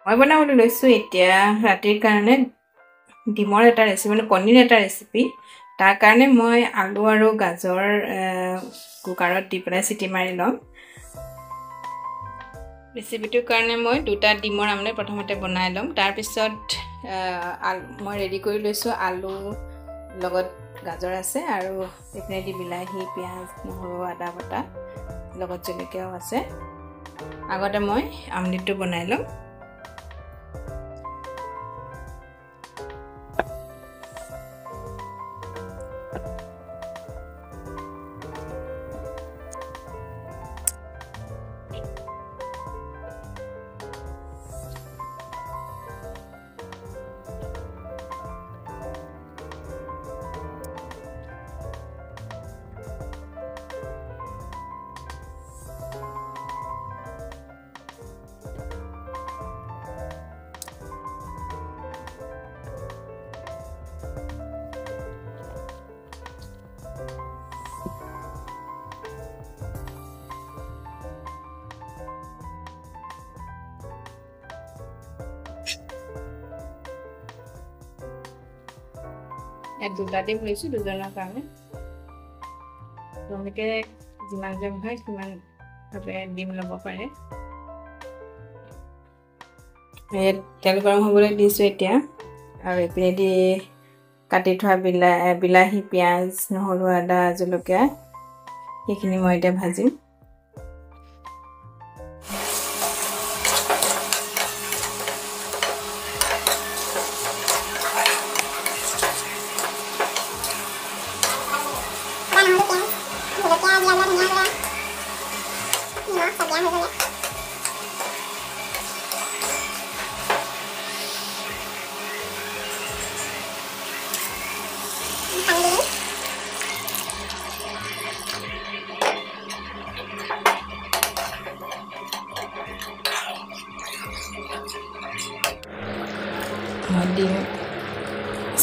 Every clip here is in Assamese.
মই বনাবলৈ লৈছোঁ এতিয়া ৰাতিৰ কাৰণে ডিমৰ এটা ৰেচিপি মানে পনীৰ এটা ৰেচিপি। তাৰ কাৰণে মই আলু আৰু গাজৰ কুকাৰত দি পেলাই চিটি মাৰি ল'ম। ৰেচিপিটোৰ কাৰণে মই 2টা ডিমৰ আমলেট প্ৰথমতে বনাই ল'ম। তাৰপিছত মই ৰেডি কৰি লৈছোঁ আলু লগত গাজৰ আছে আৰু এইপিনেদি বিলাহী পিঁয়াজ নহৰু আদা বটা লগত জলকীয়াও আছে। আগতে মই আমলেটটো বনাই ল'ম। ইয়াত 2টা ডিম লৈছোঁ দুজনৰ কাৰণে। তেওঁলোকে যিমান জন হয় সিমানভাৱে ডিম ল'ব পাৰে। ইয়াত তেল গৰম হ'বলৈ দিছোঁ এতিয়া আৰু এইপিনেদি কাটি থোৱা বিলাহী পিঁয়াজ নহৰু আদা জলকীয়া সেইখিনি মই এতিয়া ভাজিম। মই ডিম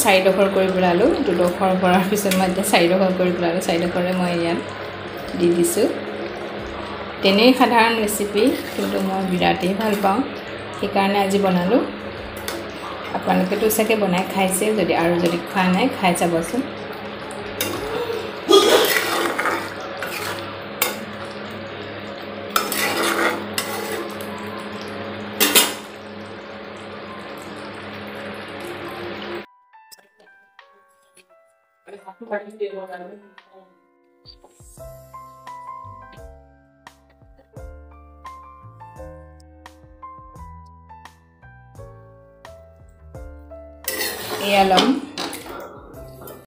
4ডোখৰ কৰি পেলালোঁ। 2ডোখৰ কৰাৰ পিছত মই এতিয়া 4ডোখৰ কৰি পেলালোঁ। 4ডোখৰে মই ইয়াত দি দিছোঁ। তেনেই সাধাৰণ ৰেচিপি, কিন্তু মই বিৰাটেই ভাল পাওঁ, সেইকাৰণে আজি বনালোঁ। আপোনালোকেতো চাগে বনাই খাইছে, যদি খোৱা নাই খাই চাবচোন। এয়া ল'ম